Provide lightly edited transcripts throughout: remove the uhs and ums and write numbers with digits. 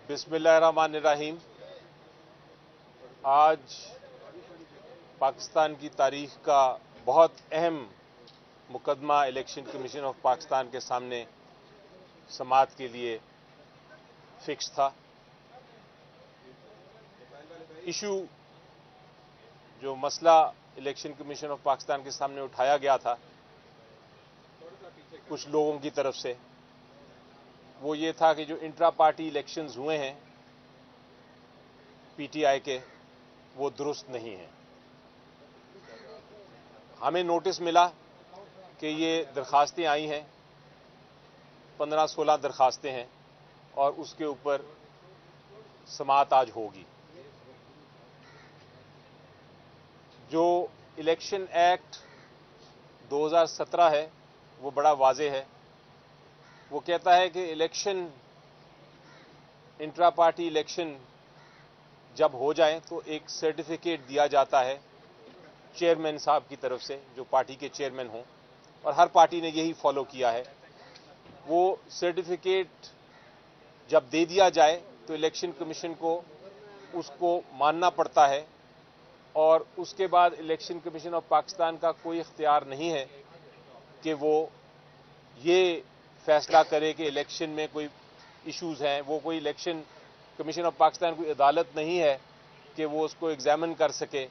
बिस्मिल्लाहिर्रहमानिर्रहीम। आज पाकिस्तान की तारीख का बहुत अहम मुकदमा इलेक्शन कमीशन ऑफ पाकिस्तान के सामने समाअत के लिए फिक्स था। इशू जो मसला इलेक्शन कमीशन ऑफ पाकिस्तान के सामने उठाया गया था कुछ लोगों की तरफ से, वो ये था कि जो इंट्रा पार्टी इलेक्शंस हुए हैं पीटीआई के, वो दुरुस्त नहीं हैं। हमें नोटिस मिला कि ये दरखास्तें आई हैं, 15-16 दरखास्तें हैं और उसके ऊपर समाअत आज होगी। जो इलेक्शन एक्ट 2017 है वो बड़ा वाज़ेह है। वो कहता है कि इलेक्शन, इंट्रा पार्टी इलेक्शन जब हो जाए तो एक सर्टिफिकेट दिया जाता है चेयरमैन साहब की तरफ से, जो पार्टी के चेयरमैन हों, और हर पार्टी ने यही फॉलो किया है। वो सर्टिफिकेट जब दे दिया जाए तो इलेक्शन कमीशन को उसको मानना पड़ता है और उसके बाद इलेक्शन कमीशन ऑफ पाकिस्तान का कोई इख्तियार नहीं है कि वो ये फैसला करे कि इलेक्शन में कोई इश्यूज हैं। वो कोई इलेक्शन कमीशन ऑफ पाकिस्तान कोई अदालत नहीं है कि वो उसको एग्जामिन कर सके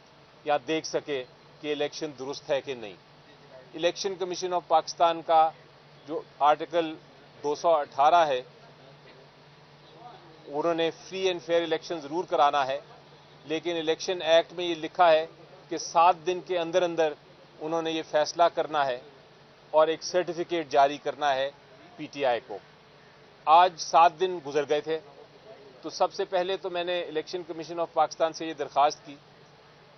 या देख सके कि इलेक्शन दुरुस्त है कि नहीं। इलेक्शन कमीशन ऑफ पाकिस्तान का जो आर्टिकल 218 है, उन्होंने फ्री एंड फेयर इलेक्शन जरूर कराना है, लेकिन इलेक्शन एक्ट में ये लिखा है कि 7 दिन के अंदर अंदर उन्होंने ये फैसला करना है और एक सर्टिफिकेट जारी करना है पीटीआई को। आज 7 दिन गुजर गए थे, तो सबसे पहले तो मैंने इलेक्शन कमीशन ऑफ पाकिस्तान से ये दरख्वास्त की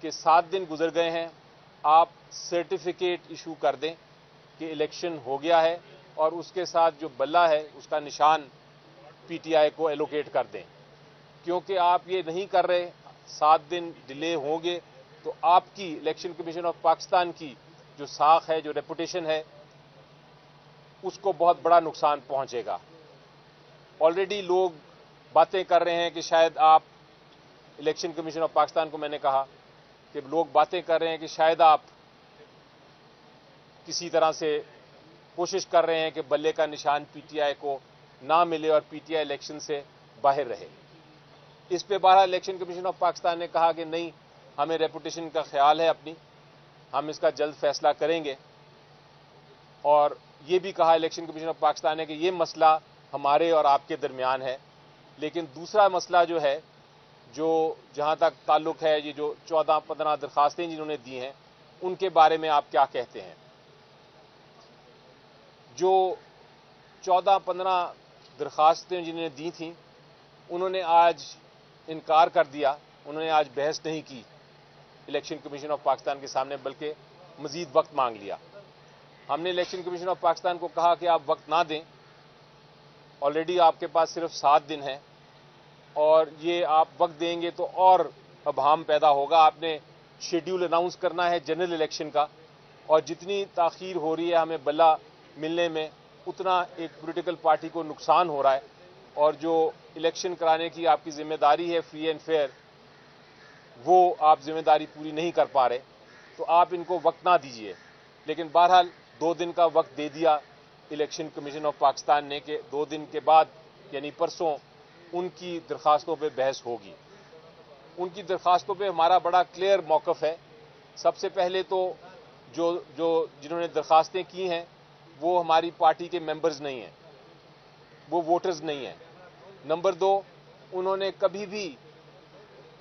कि 7 दिन गुजर गए हैं, आप सर्टिफिकेट इशू कर दें कि इलेक्शन हो गया है और उसके साथ जो बल्ला है उसका निशान पीटीआई को एलोकेट कर दें। क्योंकि आप ये नहीं कर रहे, 7 दिन डिले होंगे तो आपकी इलेक्शन कमीशन ऑफ पाकिस्तान की जो साख है, जो रेपुटेशन है, उसको बहुत बड़ा नुकसान पहुंचेगा। ऑलरेडी लोग बातें कर रहे हैं कि शायद आप, इलेक्शन कमीशन ऑफ पाकिस्तान को मैंने कहा कि लोग बातें कर रहे हैं कि शायद आप किसी तरह से कोशिश कर रहे हैं कि बल्ले का निशान पीटीआई को ना मिले और पीटीआई इलेक्शन से बाहर रहे। इस पे बहरहाल इलेक्शन कमीशन ऑफ पाकिस्तान ने कहा कि नहीं, हमें रेपुटेशन का ख्याल है अपनी, हम इसका जल्द फैसला करेंगे। और ये भी कहा इलेक्शन कमीशन ऑफ पाकिस्तान ने कि ये मसला हमारे और आपके दरमियान है। लेकिन दूसरा मसला जो है, जो जहां तक ताल्लुक है, ये जो 14-15 दरखास्तें जिन्होंने दी हैं, उनके बारे में आप क्या कहते हैं? जो 14-15 दरखास्तें जिन्होंने दी थीं, उन्होंने आज इनकार कर दिया, उन्होंने आज बहस नहीं की इलेक्शन कमीशन ऑफ पाकिस्तान के सामने, बल्कि मजीद वक्त मांग लिया। हमने इलेक्शन कमीशन ऑफ पाकिस्तान को कहा कि आप वक्त ना दें, ऑलरेडी आपके पास सिर्फ 7 दिन हैं और ये आप वक्त देंगे तो और अभाम पैदा होगा। आपने शेड्यूल अनाउंस करना है जनरल इलेक्शन का, और जितनी ताखीर हो रही है हमें बल्ला मिलने में, उतना एक पॉलिटिकल पार्टी को नुकसान हो रहा है। और जो इलेक्शन कराने की आपकी जिम्मेदारी है फ्री एंड फेयर, वो आप जिम्मेदारी पूरी नहीं कर पा रहे, तो आप इनको वक्त ना दीजिए। लेकिन बहरहाल 2 दिन का वक्त दे दिया इलेक्शन कमीशन ऑफ पाकिस्तान ने कि 2 दिन के बाद यानी परसों उनकी दरखास्तों पे बहस होगी। उनकी दरखास्तों पे हमारा बड़ा क्लियर मौक़िफ़ है। सबसे पहले तो जिन्होंने दरखास्तें की हैं वो हमारी पार्टी के मेंबर्स नहीं हैं, वो वोटर्स नहीं हैं। नंबर 2, उन्होंने कभी भी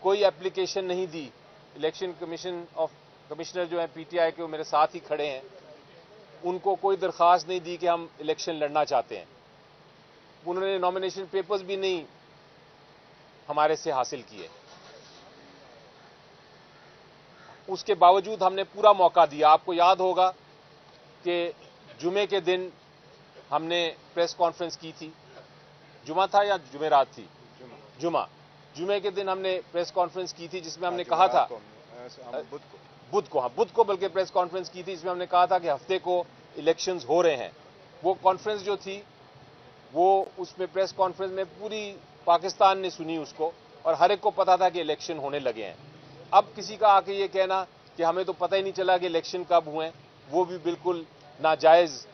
कोई एप्लीकेशन नहीं दी। इलेक्शन कमिश्नर जो है पीटीआई के, वो मेरे साथ ही खड़े हैं, उनको कोई दरखास्त नहीं दी कि हम इलेक्शन लड़ना चाहते हैं। उन्होंने नॉमिनेशन पेपर्स भी नहीं हमारे से हासिल किए। उसके बावजूद हमने पूरा मौका दिया। आपको याद होगा कि जुमे के दिन हमने प्रेस कॉन्फ्रेंस की थी। जुमा था या जुमेरात थी? जुमे के दिन हमने प्रेस कॉन्फ्रेंस की थी, जिसमें हमने कहा था, बुध को बल्कि प्रेस कॉन्फ्रेंस की थी, जिसमें हमने कहा था कि हफ्ते को इलेक्शंस हो रहे हैं। वो कॉन्फ्रेंस जो थी وہ اس میں پریس کانفرنس میں پوری پاکستان نے سنی اس کو، اور ہر ایک کو پتا تھا کہ الیکشن ہونے لگے ہیں۔ اب کسی کا آ کے یہ کہنا کہ ہمیں تو پتہ ہی نہیں چلا کہ الیکشن کب ہوئے، وہ بھی بالکل ناجائز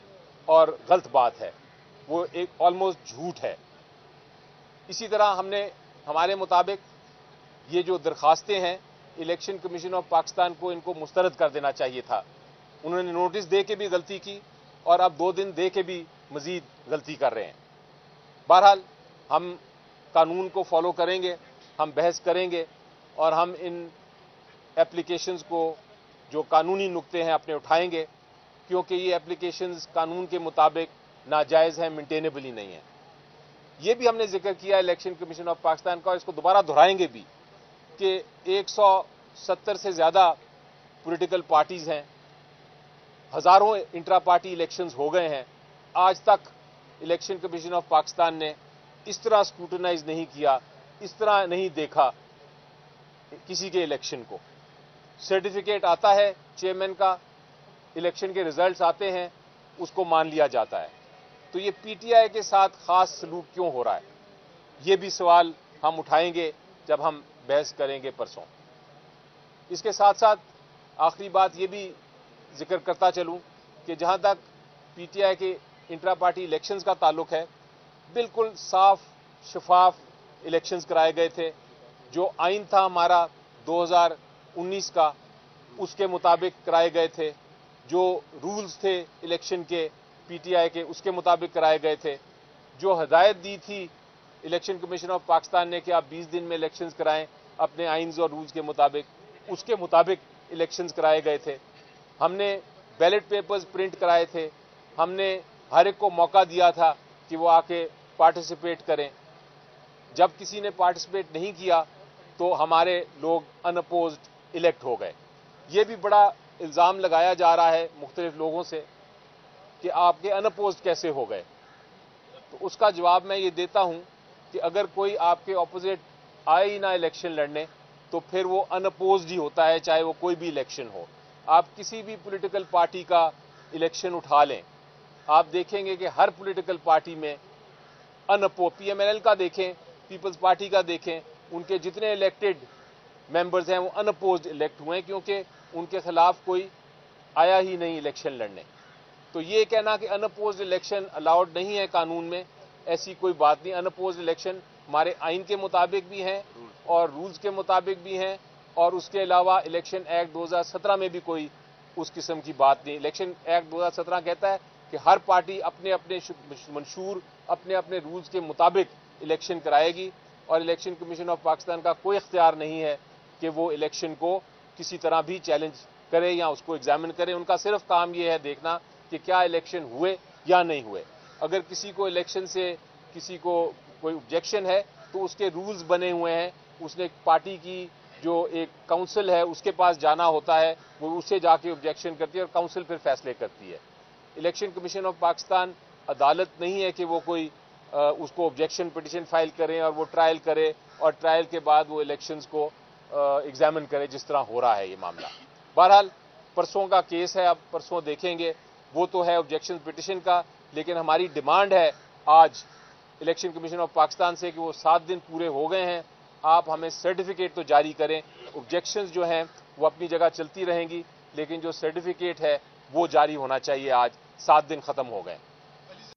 اور غلط بات ہے، وہ ایک آلموسٹ جھوٹ ہے۔ اسی طرح ہم نے ہمارے مطابق یہ جو درخواستیں ہیں الیکشن کمیشن آف پاکستان کو ان کو مسترد کر دینا چاہیے تھا۔ انہوں نے نوٹس دے کے بھی غلطی کی اور اب 2 دن دے کے بھی مزید غلطی کر رہے ہیں۔ بہرحال ہم قانون کو فالو کریں گے، ہم بحث کریں گے اور ہم ان اپلیکیشنز کو جو قانونی نقطے ہیں اپنے اٹھائیں گے، کیونکہ یہ اپلیکیشنز قانون کے مطابق ناجائز ہیں، مینٹینیبل ہی نہیں ہیں۔ یہ بھی ہم نے ذکر کیا الیکشن کمیشن آف پاکستان کا، اور اس کو دوبارہ دہرائیں گے بھی کہ 170 سے زیادہ پولیٹیکل پارٹیز ہیں، ہزاروں انٹرا پارٹی الیکشنز ہو گئے ہیں، آج تک الیکشن کمیشن آف پاکستان نے اس طرح اسکروٹنائز نہیں کیا، اس طرح نہیں دیکھا کسی کے الیکشن کو۔ سرٹیفکیٹ آتا ہے چیئرمین کا، الیکشن کے ریزلٹس آتے ہیں، اس کو مان لیا جاتا ہے۔ تو یہ پی ٹی آئی کے ساتھ خاص سلوک کیوں ہو رہا ہے، یہ بھی سوال ہم اٹھائیں گے جب ہم بحث کریں گے پرسوں۔ اس کے ساتھ ساتھ آخری بات یہ بھی ذکر کرتا چلوں کہ جہاں تک پی ٹی آئی کے انٹرا پارٹی الیکشنز کا تعلق ہے، بالکل صاف شفاف الیکشنز کرائے گئے تھے۔ جو آئین تھا ہمارا 2019 کا، اس کے مطابق کرائے گئے تھے۔ جو رولز تھے الیکشن کے پی ٹی آئی کے، اس کے مطابق کرائے گئے تھے۔ جو ہدایت دی تھی الیکشن کمیشن آف پاکستان نے کہ آپ 20 دن میں الیکشنز کرائیں اپنے آئینز اور رولز کے مطابق، اس کے مطابق الیکشنز کرائے گئے تھے۔ ہم نے بیلٹ پیپرز پرنٹ کرائے تھے، ہم نے ہر ایک کو موقع دیا تھا کہ وہ آ کے پارٹیسپیٹ کریں۔ جب کسی نے پارٹیسپیٹ نہیں کیا تو ہمارے لوگ ان اپوزڈ الیکٹ ہو گئے۔ یہ بھی بڑا الزام لگایا جا رہا ہے مختلف لوگوں سے کہ آپ کے ان اپوزڈ کیسے ہو گئے۔ تو اس کا جواب میں یہ دیتا ہوں کہ اگر کوئی آپ کے اپوزٹ آئے ہی نہ الیکشن لڑنے تو پھر وہ ان اپوزڈ ہی ہوتا ہے، چاہے وہ کوئی بھی الیکشن ہو۔ آپ کسی بھی پولیٹیکل پارٹی کا الیکشن اٹھا لیں، آپ دیکھیں گے کہ ہر پولیٹیکل پارٹی میں پی ایم ایل ایل کا دیکھیں، پیپلز پارٹی کا دیکھیں، ان کے جتنے الیکٹڈ ممبرز ہیں وہ ان اپوزڈ الیکٹ ہوئے ہیں، کیونکہ ان کے خلاف کوئی آیا ہی نہیں الیکشن لڑنے۔ تو یہ کہنا کہ ان اپوزڈ الیکشن الاؤڈ نہیں ہے قانون میں، ایسی کوئی بات نہیں۔ ان اپوزڈ الیکشن ہمارے آئین کے مطابق بھی ہیں اور رولز کے مطابق بھی ہیں، اور اس کے علاوہ الیکشن ایکٹ 2017 میں بھی کوئی اس قسم کی بات نہیں۔ الیکشن ایکٹ 2017 کہتا ہے کہ ہر پارٹی اپنے اپنے منشور اپنے اپنے رولز کے مطابق الیکشن کرائے گی، اور الیکشن کمیشن آف پاکستان کا کوئی اختیار نہیں ہے کہ وہ الیکشن کو کسی طرح بھی چیلنج کرے یا اس کو ایگزامن کرے۔ ان کا صرف کام یہ ہے دیکھنا کہ کیا الیکشن ہوئے یا نہیں ہوئے۔ اگر کسی کو الیکشن سے کسی کو کوئی آبجیکشن ہے تو اس کے رولز بنے ہوئے ہیں، اس نے پارٹی کی جو ایک کونسل ہے اس کے پاس جانا ہوتا ہے، وہ اسے جا کے آبجیکشن کرتی ہے اور کونسل پھر فیصلے کرتی ہے۔ الیکشن کمیشن آف پاکستان عدالت نہیں ہے کہ وہ کوئی اس کو آبجیکشن پٹیشن فائل کریں اور وہ ٹرائل کرے اور ٹرائل کے بعد وہ الیکشنز کو ایگزامن کرے، جس طرح ہو رہا ہے یہ معاملہ۔ بہرحال پرسوں کا کیس ہے، اب پرسوں دیکھیں گے، وہ تو ہے آبجیکشن پٹیشن کا، لیکن ہماری ڈیمانڈ ہے آج الیکشن کمیشن آف پاکستان سے کہ وہ 7 دن پورے ہو گئے ہیں، آپ ہمیں سرٹیفکیٹ تو جاری کریں۔ آبجیکشنز جو ہیں وہ اپنی جگہ چلتی رہیں گی، لیکن جو سرٹیفکیٹ ہے وہ جاری ہونا چاہیے۔ آج 7 دن ختم ہو گئے۔